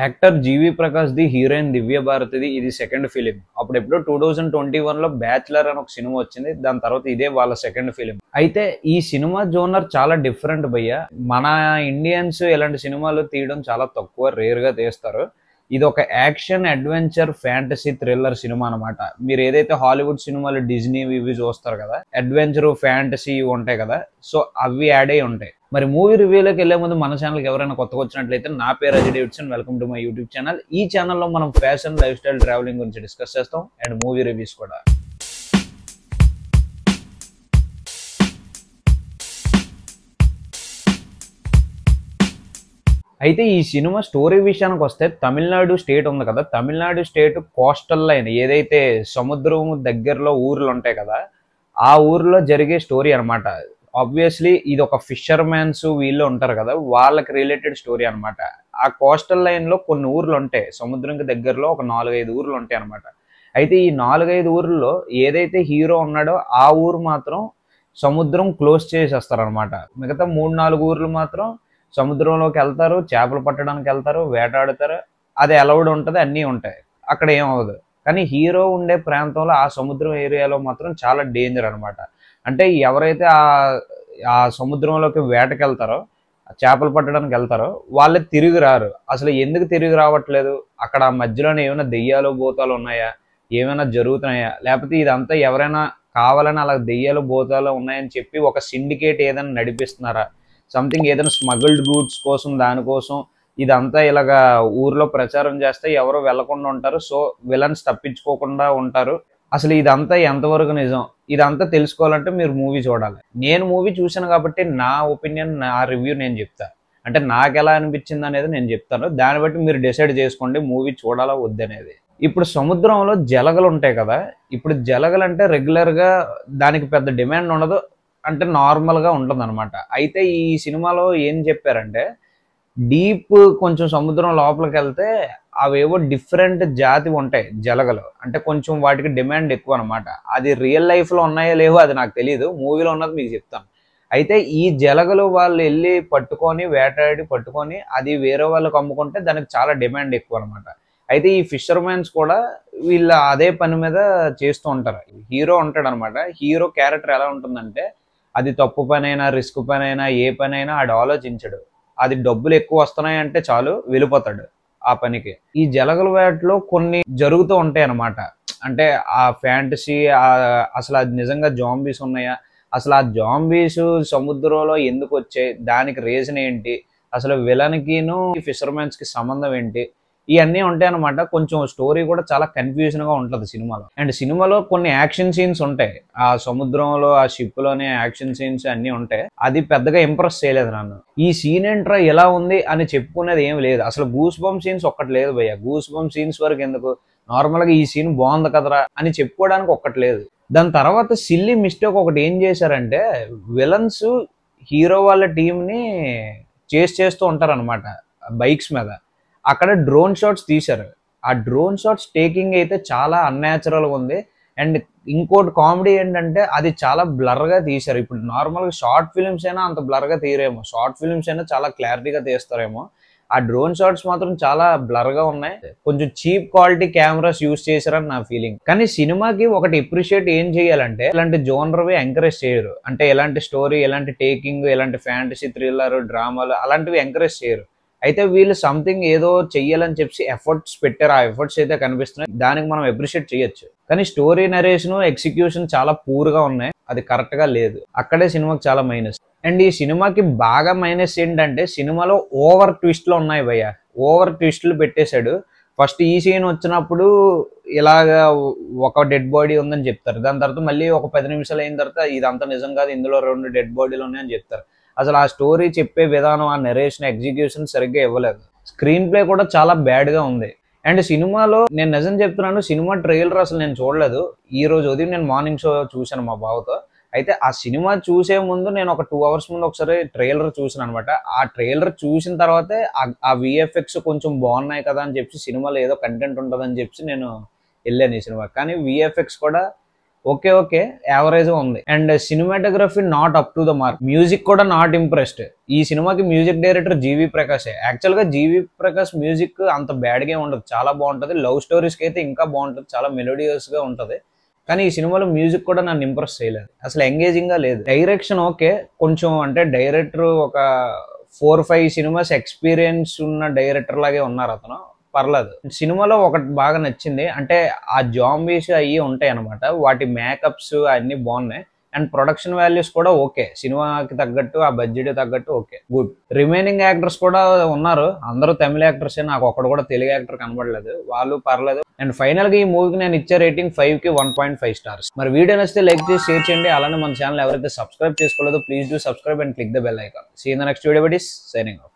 Actor GV Prakash ది, heroine Divya భారతిది ఇది సెకండ్ ఫిలిం. అప్పుడు ఎప్పుడో 2021లో బ్యాచులర్ అని ఒక సినిమా వచ్చింది. దాని తర్వాత ఇదే వాళ్ళ సెకండ్ ఫిలిం. అయితే ఈ సినిమా జోనర్ చాలా డిఫరెంట్ భయ్య. మన ఇండియన్స్ ఇలాంటి సినిమాలు తీయడం చాలా తక్కువ, రేర్ గా తీస్తారు. ఇది ఒక action adventure fantasy thriller cinema అనమాట. మీరు ఏదైతే హాలీవుడ్ సినిమాలు డిజ్నీ ఇవి చూస్తారు కదా, అడ్వెంచర్ ఫ్యాంటసీ ఉంటాయి కదా, సో అవి యాడ్ అయి ఉంటాయి. మరి మూవీ రివ్యూలోకి వెళ్లే ముందు మన ఛానల్కి ఎవరైనా కొత్తగా వచ్చినట్లయితే, నా పేరు Ajay Davidson, welcome to my YouTube channel. ఈ ఛానల్లో మనం ఫ్యాషన్, లైఫ్ స్టైల్, ట్రావెలింగ్ గురించి డిస్కస్ చేస్తాం అండ్ మూవీ రివ్యూస్ కూడా. అయితే ఈ సినిమా స్టోరీ విషయానికి వస్తే, తమిళనాడు స్టేట్ ఉంది కదా, తమిళనాడు స్టేట్ కోస్టల్ లైన్ ఏదైతే సముద్రం దగ్గరలో ఊర్లు ఉంటాయి కదా, ఆ ఊర్లో జరిగే స్టోరీ అనమాట. ఆబ్వియస్లీ ఇది ఒక ఫిషర్ మ్యాన్స్ వీళ్ళు ఉంటారు కదా, వాళ్ళకి రిలేటెడ్ స్టోరీ అనమాట. ఆ కోస్టల్ లైన్ లో కొన్ని ఊర్లు ఉంటాయి, సముద్రంకి దగ్గరలో ఒక 4-5 ఊర్లు ఉంటాయి అనమాట. అయితే ఈ 4-5 ఊర్లలో ఏదైతే హీరో ఉన్నాడో ఆ ఊరు మాత్రం సముద్రం క్లోజ్ చేసేస్తారనమాట. మిగతా 3-4 ఊర్లు మాత్రం సముద్రంలోకి వెళ్తారు, చేపలు పట్టడానికి వెళ్తారు, వేటాడుతారు, అది అలౌడ్ ఉంటుంది, అన్నీ ఉంటాయి, అక్కడ ఏం అవ్వదు. కానీ హీరో ఉండే ప్రాంతంలో ఆ సముద్రం ఏరియాలో మాత్రం చాలా డేంజర్ అనమాట. అంటే ఎవరైతే ఆ సముద్రంలోకి వేటకెళ్తారో, చేపలు పట్టడానికి వెళ్తారో, వాళ్ళే తిరిగి రారు. అసలు ఎందుకు తిరిగి రావట్లేదు, అక్కడ మధ్యలోనే ఏమైనా దెయ్యాలు భూతాలు ఉన్నాయా, ఏమైనా జరుగుతున్నాయా, లేకపోతే ఇదంతా ఎవరైనా కావాలని అలా దెయ్యాలు భూతాలు ఉన్నాయని చెప్పి ఒక సిండికేట్ ఏదైనా నడిపిస్తున్నారా, సంథింగ్ ఏదైనా స్మగుల్డ్ గూడ్స్ కోసం దానికోసం ఇదంతా ఇలాగా ఊర్లో ప్రచారం చేస్తే ఎవరు వెళ్లకుండా ఉంటారు, సో విలన్స్ తప్పించుకోకుండా ఉంటారు. అసలు ఇదంతా ఎంతవరకు నిజం, ఇదంతా తెలుసుకోవాలంటే మీరు మూవీ చూడాలి. నేను మూవీ చూశాను కాబట్టి నా ఒపీనియన్, నా రివ్యూ నేను చెప్తా. అంటే నాకు ఎలా అనిపించింది అనేది నేను చెప్తాను, దాన్ని బట్టి మీరు డిసైడ్ చేసుకోండి మూవీ చూడాలా వద్దనేది. ఇప్పుడు సముద్రంలో జలగలు ఉంటాయి కదా, ఇప్పుడు జలగలు అంటే రెగ్యులర్గా దానికి పెద్ద డిమాండ్ ఉండదు, అంటే నార్మల్గా ఉంటుంది అనమాట. అయితే ఈ సినిమాలో ఏం చెప్పారంటే, డీప్ కొంచెం సముద్రం లోపలికి వెళ్తే అవేవో డిఫరెంట్ జాతి ఉంటాయి జలగలు, అంటే కొంచెం వాటికి డిమాండ్ ఎక్కువ అనమాట. అది రియల్ లైఫ్లో ఉన్నాయో లేవో అది నాకు తెలియదు, మూవీలో ఉన్నది మీకు చెప్తాను. అయితే ఈ జలగలు వాళ్ళు వెళ్ళి పట్టుకొని, వేటాడి పట్టుకొని అది వేరే వాళ్ళకి అమ్ముకుంటే దానికి చాలా డిమాండ్ ఎక్కువ అనమాట. అయితే ఈ ఫిషర్మెన్స్ కూడా వీళ్ళ అదే పని మీద చేస్తూ ఉంటారు. హీరో ఉంటాడు అనమాట, హీరో క్యారెక్టర్ ఎలా ఉంటుందంటే, అది తప్పు పనైనా రిస్క్ పనైనా ఏ పనైనా ఆడు ఆలోచించడు, అది డబ్బులు ఎక్కువ వస్తున్నాయి అంటే చాలు వెళ్ళిపోతాడు ఆ పనికి. ఈ జలగల వేటలో కొన్ని జరుగుతూ ఉంటాయి అన్నమాట. అంటే ఆ ఫ్యాంటసీ, అసలు అది నిజంగా జాంబీస్ ఉన్నాయా, అసలు ఆ జాంబీస్ సముద్రంలో ఎందుకు వచ్చాయి, దానికి రీజన్ ఏంటి, అసలు విలన్కిను ఫిషర్మెన్స్ కి సంబంధం ఏంటి, ఇవన్నీ ఉంటాయి అనమాట. కొంచెం స్టోరీ కూడా చాలా కన్ఫ్యూజన్ గా ఉంటుంది సినిమాలో. అండ్ సినిమాలో కొన్ని యాక్షన్ సీన్స్ ఉంటాయి, ఆ సముద్రంలో ఆ షిప్ లోనే యాక్షన్ సీన్స్ అన్ని ఉంటాయి. అది పెద్దగా ఇంప్రెస్ చేయలేదు నన్ను. ఈ సీన్ ఏంట్రా ఎలా ఉంది అని చెప్పుకునేది ఏం లేదు. అసలు గూస్ బంప్ సీన్స్ ఒక్కటి లేదు భయ్య. గూస్ బంప్ సీన్స్ వరకు ఎందుకు, నార్మల్ గా ఈ సీన్ బాగుంది కదరా అని చెప్పుకోవడానికి ఒక్కటి లేదు. దాని తర్వాత సిల్లీ మిస్టేక్ ఒకటి ఏం చేశారంటే, విలన్స్ హీరో వాళ్ళ టీం ని చేస్తూ ఉంటారు అనమాట బైక్స్ మీద. అక్కడ డ్రోన్ షాట్స్ తీశారు. ఆ డ్రోన్ షాట్స్ టేకింగ్ అయితే చాలా అన్యాచురల్గా ఉంది. అండ్ ఇంకోటి కామెడీ ఏంటంటే, అది చాలా బ్లర్గా తీశారు. ఇప్పుడు నార్మల్గా షార్ట్ ఫిల్మ్స్ అయినా అంత బ్లర్గా తీయరేమో, షార్ట్ ఫిల్మ్స్ అయినా చాలా క్లారిటీగా తీస్తారేమో, ఆ డ్రోన్ షాట్స్ మాత్రం చాలా బ్లర్గా ఉన్నాయి. కొంచెం చీప్ క్వాలిటీ కెమెరాస్ యూజ్ చేశారని నా ఫీలింగ్. కానీ సినిమాకి ఒకటి అప్రిషియేట్ ఏం చేయాలంటే, ఇలాంటి జోనర్వి ఎంకరేజ్ చేయరు. అంటే ఎలాంటి స్టోరీ, ఎలాంటి టేకింగ్, ఎలాంటి ఫ్యాంటసీ థ్రిల్లర్ డ్రామాలు అలాంటివి ఎంకరేజ్ చేయరు. అయితే వీళ్ళు సంథింగ్ ఏదో చెయ్యాలని చెప్పి ఎఫర్ట్స్ పెట్టారు. ఆ ఎఫర్ట్స్ అయితే కనిపిస్తున్నాయి, దానికి మనం అప్రిషియేట్ చేయొచ్చు. కానీ స్టోరీ నరేషన్, ఎగ్జిక్యూషన్ చాలా పూర్ గా ఉన్నాయి, అది కరెక్ట్ గా లేదు. అక్కడే సినిమాకి చాలా మైనస్. అండ్ ఈ సినిమాకి బాగా మైనస్ ఏంటంటే, సినిమాలో ఓవర్ ట్విస్ట్లు ఉన్నాయి భయ్య. ఓవర్ ట్విస్ట్లు పెట్టేశాడు. ఫస్ట్ ఈ సీన్ వచ్చినప్పుడు ఇలాగా ఒక డెడ్ బాడీ ఉందని చెప్తారు, దాని తర్వాత మళ్ళీ ఒక 10 నిమిషాలు అయిన తర్వాత ఇదంతా నిజం కాదు, ఇందులో 2 డెడ్ బాడీలు ఉన్నాయని చెప్తారు. అసలు ఆ స్టోరీ చెప్పే విధానం, ఆ నెరేషన్, ఎగ్జిక్యూషన్ సరిగ్గా ఇవ్వలేదు. స్క్రీన్ ప్లే కూడా చాలా బ్యాడ్ గా ఉంది. అండ్ సినిమాలో నేను నిజం చెప్తున్నాను, సినిమా ట్రైలర్ అసలు నేను చూడలేదు. ఈ రోజు ఉదయం నేను మార్నింగ్ షో చూశాను మా బావతో. అయితే ఆ సినిమా చూసే ముందు నేను ఒక 2 అవర్స్ ముందు ఒకసారి ట్రైలర్ చూసాను అనమాట. ఆ ట్రైలర్ చూసిన తర్వాతే ఆ విఎఫ్ఎక్స్ కొంచెం బాగున్నాయి కదా అని చెప్పి, సినిమాలో ఏదో కంటెంట్ ఉంటుందని చెప్పి నేను వెళ్ళాను ఈ సినిమా. కానీ విఎఫ్ఎక్స్ కూడా ఓకే ఓకే యావరేజ్ ఉంది. And cinematography not up to the mark, music కూడా నాట్ ఇంప్రెస్డ్. ఈ సినిమాకి మ్యూజిక్ డైరెక్టర్ జీవి ప్రకాష్. యాక్చువల్ గా జీవి ప్రకాష్ మ్యూజిక్ అంత బ్యాడ్ గా ఉండదు, చాలా బాగుంటది. లవ్ స్టోరీస్ కి అయితే ఇంకా బాగుంటది, చాలా మెలోడియస్ గా ఉంటది. కానీ ఈ సినిమాలో మ్యూజిక్ కూడా నన్ను ఇంప్రెస్ చేయలేదు, అసలు ఎంగేజింగ్ గా లేదు. డైరెక్షన్ ఓకే, కొంచెం అంటే డైరెక్టర్ ఒక 4-5 సినిమాస్ ఎక్స్పీరియన్స్ ఉన్న డైరెక్టర్ లాగే ఉన్నారు అతను, పర్లేదు. సినిమాలో ఒకటి బాగా నచ్చింది అంటే ఆ జాంబీస్ అయ్యి ఉంటాయి అనమాట, వాటి మేకప్స్ అన్ని బాగున్నాయి. అండ్ ప్రొడక్షన్ వాల్యూస్ కూడా ఓకే, సినిమాకి తగ్గట్టు ఆ బడ్జెట్ తగ్గట్టు ఓకే, గుడ్. రిమైనింగ్ యాక్టర్స్ కూడా ఉన్నారు, అందరూ తమిళ యాక్టర్స్, నాకు ఒక్కడు కూడా తెలుగు యాక్టర్ కనబడలేదు, వాళ్ళు పర్లేదు. అండ్ ఫైనల్ గా ఈ మూవీకి నేను ఇచ్చే రేటింగ్ 5 కి 1.5 స్టార్స్. మరి వీడియో నచ్చితే లైక్ చేసి షేర్ చేయండి. అలానే మన ఛానల్ ఎవరైతే సబ్స్క్రైబ్ చేసుకోలేదో please do subscribe and click the bell icon. See in the next video, but is signing of.